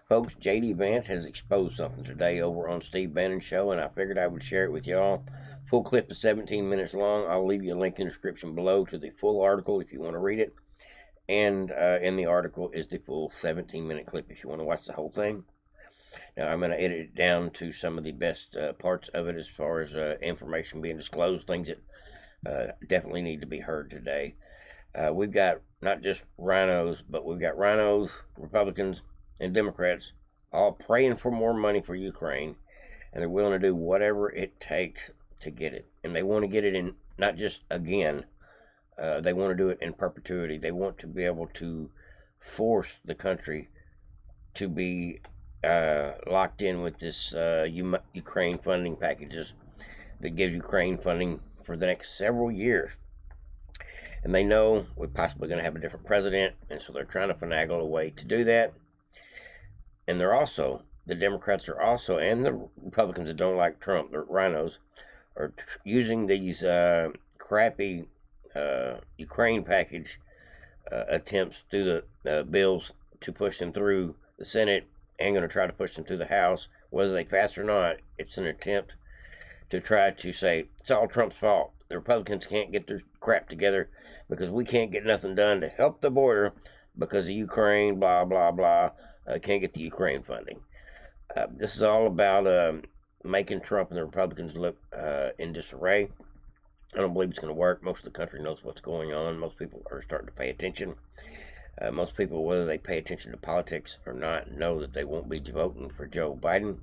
Folks, JD Vance has exposed something today over on Steve Bannon's show, and I figured I would share it with y'all. Full clip is 17 minutes long. I'll leave you a link in the description below to the full article if you want to read it. And in the article is the full 17-minute clip if you want to watch the whole thing. Now, I'm going to edit it down to some of the best parts of it as far as information being disclosed, things that definitely need to be heard today. We've got not just rhinos, but we've got rhinos, Republicans, and Democrats all praying for more money for Ukraine, and they're willing to do whatever it takes to get it. And they want to get it in not just again, they want to do it in perpetuity. They want to be able to force the country to be locked in with this Ukraine funding packages that gives Ukraine funding for the next several years. And they know we're possibly going to have a different president, and so they're trying to finagle a way to do that. And they're also, the Democrats are also, and the Republicans that don't like Trump, the rhinos, are using these crappy Ukraine package attempts through the bills to push them through the Senate and going to try to push them through the House. Whether they pass or not, it's an attempt to try to say it's all Trump's fault. The Republicans can't get their crap together because we can't get nothing done to help the border because of Ukraine, blah, blah, blah. Can't get the Ukraine funding. This is all about making Trump and the Republicans look in disarray. I don't believe it's going to work. Most of the country knows what's going on. Most people are starting to pay attention. Most people, whether they pay attention to politics or not, know that they won't be voting for Joe Biden.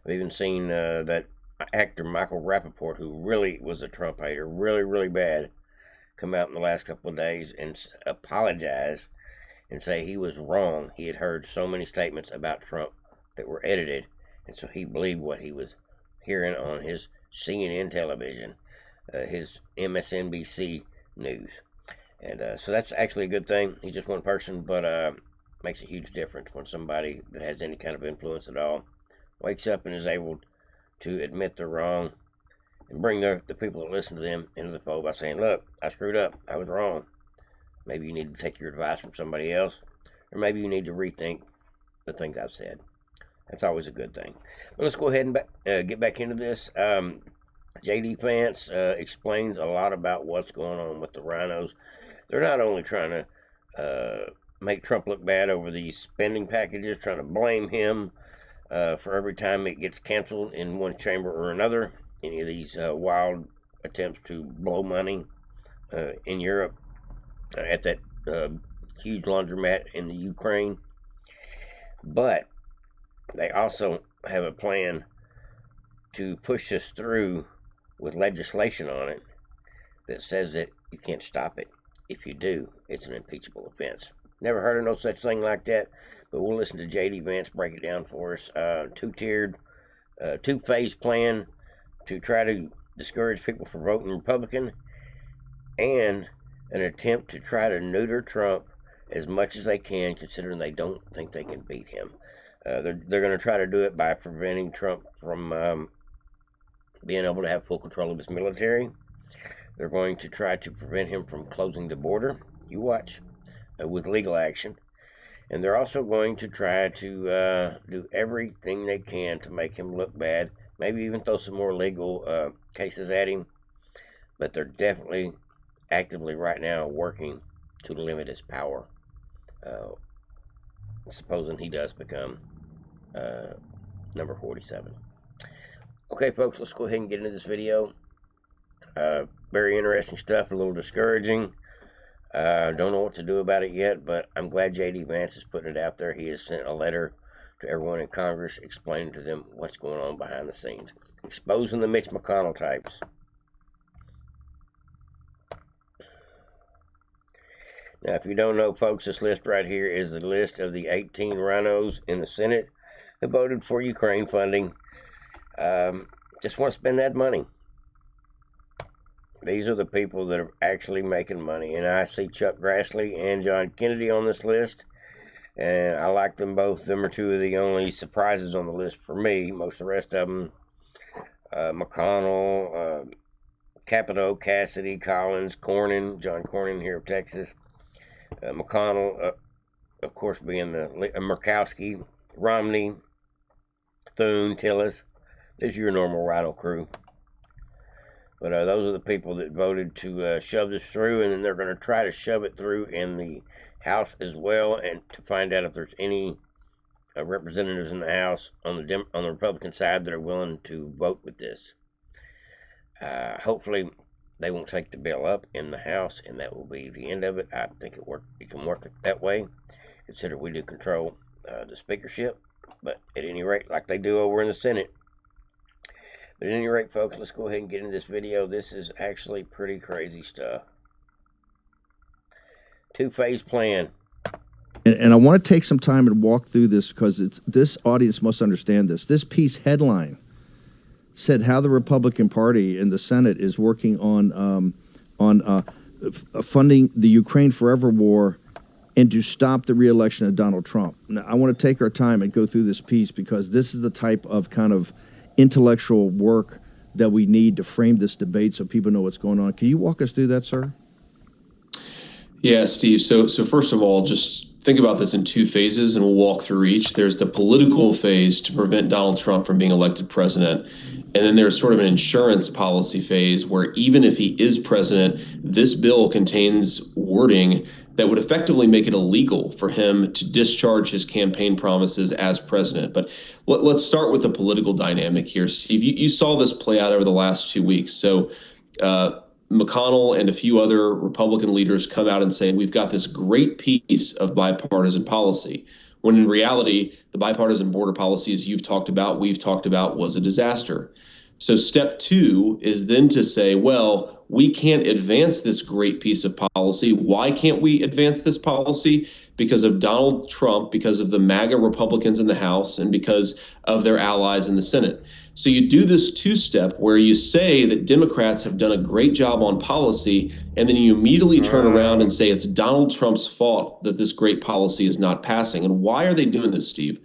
I've even seen that actor Michael Rappaport, who really was a Trump hater, really, really bad, come out in the last couple of days and apologize and say he was wrong. He had heard so many statements about Trump that were edited, and so he believed what he was hearing on his CNN television, his MSNBC news. And so that's actually a good thing. He's just one person, but makes a huge difference when somebody that has any kind of influence at all wakes up and is able to admit they're wrong and bring the people that listen to them into the fold by saying, look, I screwed up. I was wrong. Maybe you need to take your advice from somebody else, or maybe you need to rethink the things I've said. That's always a good thing. But let's go ahead and get back into this. JD Vance explains a lot about what's going on with the rhinos. They're not only trying to make Trump look bad over these spending packages, trying to blame him for every time it gets canceled in one chamber or another. Any of these wild attempts to blow money in Europe at that huge laundromat in the Ukraine. But they also have a plan to push this through with legislation on it that says that you can't stop it. If you do, it's an impeachable offense. Never heard of no such thing like that, but we'll listen to JD Vance break it down for us. Two-tiered, two-phase plan to try to discourage people from voting Republican, and an attempt to try to neuter Trump as much as they can, considering they don't think they can beat him. They're going to try to do it by preventing Trump from being able to have full control of his military. They're going to try to prevent him from closing the border. You watch. With legal action. And they're also going to try to do everything they can to make him look bad. Maybe even throw some more legal cases at him. But they're definitely actively right now working to limit his power. Supposing he does become number 47. Okay, folks, let's go ahead and get into this video. Very interesting stuff, a little discouraging. Don't know what to do about it yet, but I'm glad JD Vance is putting it out there. He has sent a letter to everyone in Congress explaining to them what's going on behind the scenes, exposing the Mitch McConnell types. Now, if you don't know, folks, this list right here is the list of the 18 rhinos in the Senate who voted for Ukraine funding. Just want to spend that money. These are the people that are actually making money. And I see Chuck Grassley and John Kennedy on this list. And I like them both. Them are two of the only surprises on the list for me. Most of the rest of them, McConnell, Capito, Cassidy, Collins, Cornyn, John Cornyn here of Texas, McConnell, of course, being the Murkowski, Romney, Thune, Tillis. This is your normal Rhino crew. But those are the people that voted to shove this through, and then they're going to try to shove it through in the House as well, and to find out if there's any representatives in the House on the Republican side that are willing to vote with this. Hopefully, they won't take the bill up in the House, and that will be the end of it. I think it can work that way, consider we do control the speakership. But at any rate, like they do over in the Senate. But at any rate, folks, let's go ahead and get into this video. This is actually pretty crazy stuff. Two-phase plan. And I want to take some time and walk through this because this audience must understand this. This piece headline said how the Republican Party in the Senate is working on funding the Ukraine Forever War and to stop the re-election of Donald Trump. Now, I want to take our time and go through this piece because this is the type of kind of intellectual work that we need to frame this debate so people know what's going on. Can you walk us through that, sir? Yeah, Steve. So first of all, just think about this in two phases, and we'll walk through each. There's the political phase to prevent Donald Trump from being elected president. And then there's sort of an insurance policy phase where even if he is president, this bill contains wording that would effectively make it illegal for him to discharge his campaign promises as president. But let's start with the political dynamic here. Steve, you saw this play out over the last 2 weeks. So McConnell and a few other Republican leaders come out and say, we've got this great piece of bipartisan policy, when in reality, the bipartisan border policy, as we've talked about, was a disaster. So step two is then to say, well, we can't advance this great piece of policy. Why can't we advance this policy? Because of Donald Trump, because of the MAGA Republicans in the House, and because of their allies in the Senate. So you do this two-step where you say that Democrats have done a great job on policy, and then you immediately turn around and say it's Donald Trump's fault that this great policy is not passing. And why are they doing this, Steve?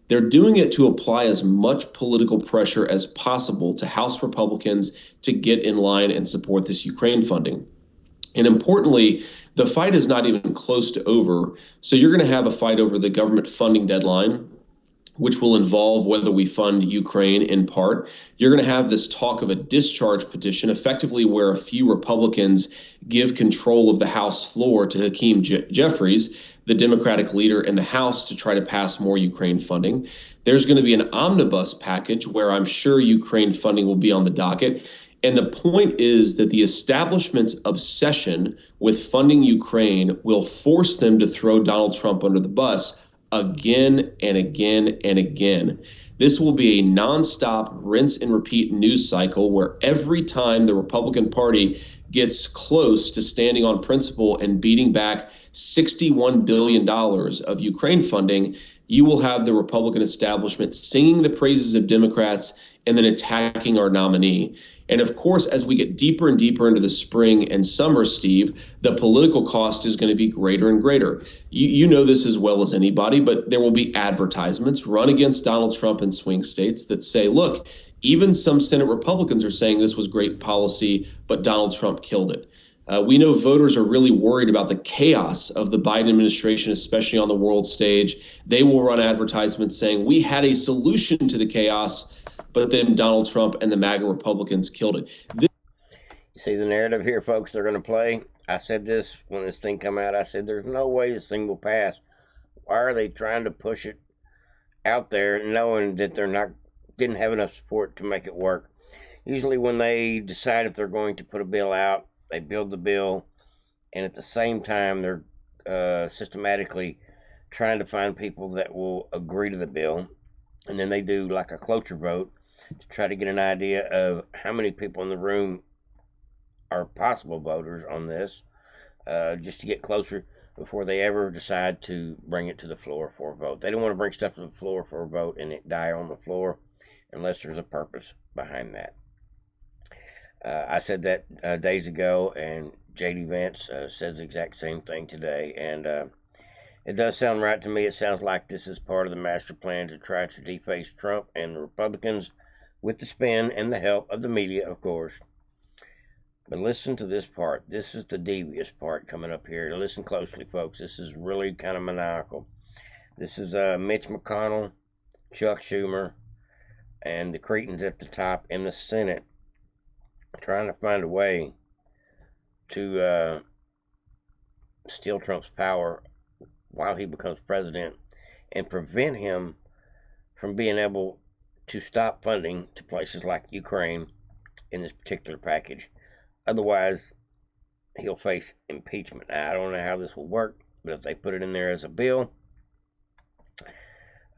They're doing it to apply as much political pressure as possible to House Republicans to get in line and support this Ukraine funding. And importantly, the fight is not even close to over. So you're going to have a fight over the government funding deadline, which will involve whether we fund Ukraine in part. You're going to have this talk of a discharge petition, effectively where a few Republicans give control of the House floor to Hakeem Jeffries, the Democratic leader in the House, to try to pass more Ukraine funding. There's going to be an omnibus package where I'm sure Ukraine funding will be on the docket. And the point is that the establishment's obsession with funding Ukraine will force them to throw Donald Trump under the bus again and again and again. This will be a nonstop rinse and repeat news cycle where every time the Republican Party gets close to standing on principle and beating back $61 billion of Ukraine funding, you will have the Republican establishment singing the praises of Democrats and then attacking our nominee. And of course, as we get deeper and deeper into the spring and summer, Steve, the political cost is going to be greater and greater. You know this as well as anybody, but there will be advertisements run against Donald Trump in swing states that say, look, even some Senate Republicans are saying this was great policy, but Donald Trump killed it. We know voters are really worried about the chaos of the Biden administration, especially on the world stage. They will run advertisements saying we had a solution to the chaos, but then Donald Trump and the MAGA Republicans killed it. You see the narrative here, folks, they're going to play. I said this when this thing come out. I said there's no way this thing will pass. Why are they trying to push it out there knowing that didn't have enough support to make it work? Usually when they decide if they're going to put a bill out, they build the bill, and at the same time they're systematically trying to find people that will agree to the bill, and then they do like a cloture vote to try to get an idea of how many people in the room are possible voters on this, just to get closer before they ever decide to bring it to the floor for a vote. They don't want to bring stuff to the floor for a vote and it die on the floor unless there's a purpose behind that. I said that days ago, and J.D. Vance says the exact same thing today, and it does sound right to me. It sounds like this is part of the master plan to try to deface Trump and the Republicans with the spin and the help of the media, of course. But listen to this part. This is the devious part coming up here. Listen closely, folks. This is really kind of maniacal. This is Mitch McConnell, Chuck Schumer, and the cretins at the top in the Senate trying to find a way to steal Trump's power while he becomes president and prevent him from being able to stop funding to places like Ukraine in this particular package. Otherwise, he'll face impeachment. Now, I don't know how this will work, but if they put it in there as a bill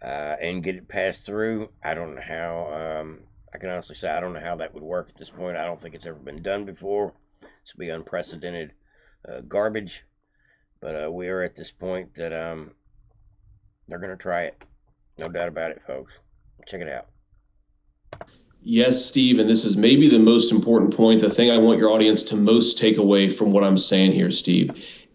and get it passed through, I don't know how. I can honestly say I don't know how that would work at this point. I don't think it's ever been done before. This will be unprecedented garbage. But we are at this point that they're going to try it. No doubt about it, folks. Check it out. Yes, Steve, and this is maybe the most important point, the thing I want your audience to most take away from what I'm saying here, Steve.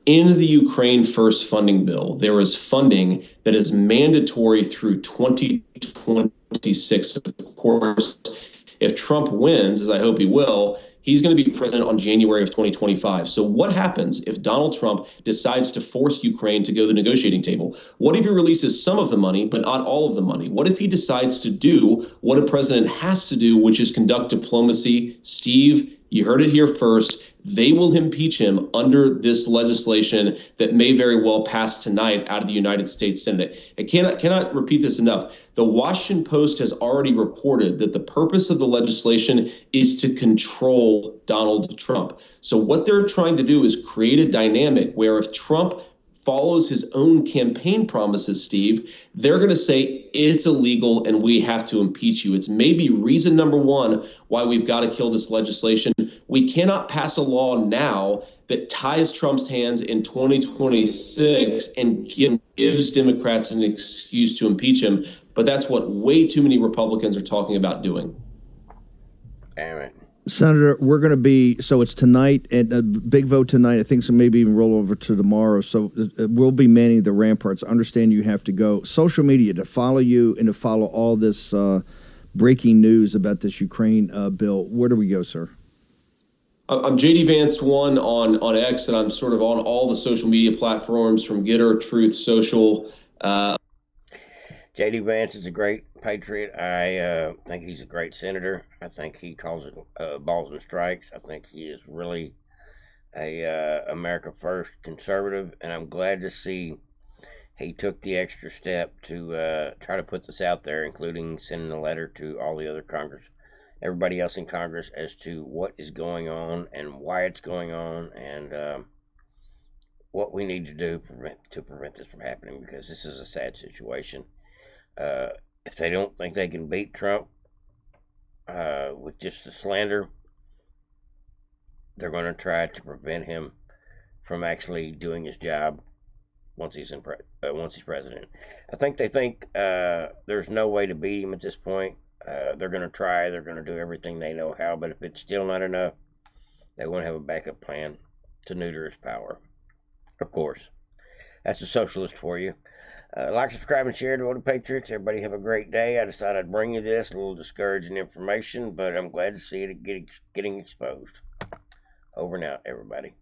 In the Ukraine First funding bill, there is funding that is mandatory through 2026. Of course, if Trump wins, as I hope he will, he's going to be president on January of 2025. So what happens if Donald Trump decides to force Ukraine to go to the negotiating table? What if he releases some of the money, but not all of the money? What if he decides to do what a president has to do, which is conduct diplomacy? Steve, you heard it here first. They will impeach him under this legislation that may very well pass tonight out of the United States Senate. I cannot repeat this enough. The Washington Post has already reported that the purpose of the legislation is to control Donald Trump. So what they're trying to do is create a dynamic where if Trump follows his own campaign promises, Steve, they're going to say it's illegal and we have to impeach you. It's maybe reason number one why we've got to kill this legislation. We cannot pass a law now that ties Trump's hands in 2026 and gives Democrats an excuse to impeach him. But that's what way too many Republicans are talking about doing. Aaron. Senator, we're going to be, so it's tonight, and a big vote tonight. I think so, maybe even roll over to tomorrow. So we'll be manning the ramparts. I understand you have to go. Social media to follow you and to follow all this breaking news about this Ukraine bill. Where do we go, sir? I'm JD Vance 1 on X, and I'm sort of on all the social media platforms from Getter, Truth, Social. JD Vance is a great patriot. I think he's a great senator. I think he calls it balls and strikes. I think he is really a America First conservative, and I'm glad to see he took the extra step to try to put this out there, including sending a letter to all the other everybody else in Congress, as to what is going on and why it's going on, and what we need to do to prevent this from happening, because this is a sad situation. If they don't think they can beat Trump with just the slander, they're going to try to prevent him from actually doing his job once he's president. I think they think there's no way to beat him at this point. They're going to try. They're going to do everything they know how. But if it's still not enough, they want to have a backup plan to neuter his power. Of course, that's a socialist for you. Like, subscribe, and share to Vote Patriots. Everybody have a great day. I decided I'd bring you this, a little discouraging information, but I'm glad to see it getting exposed. Over and out, everybody.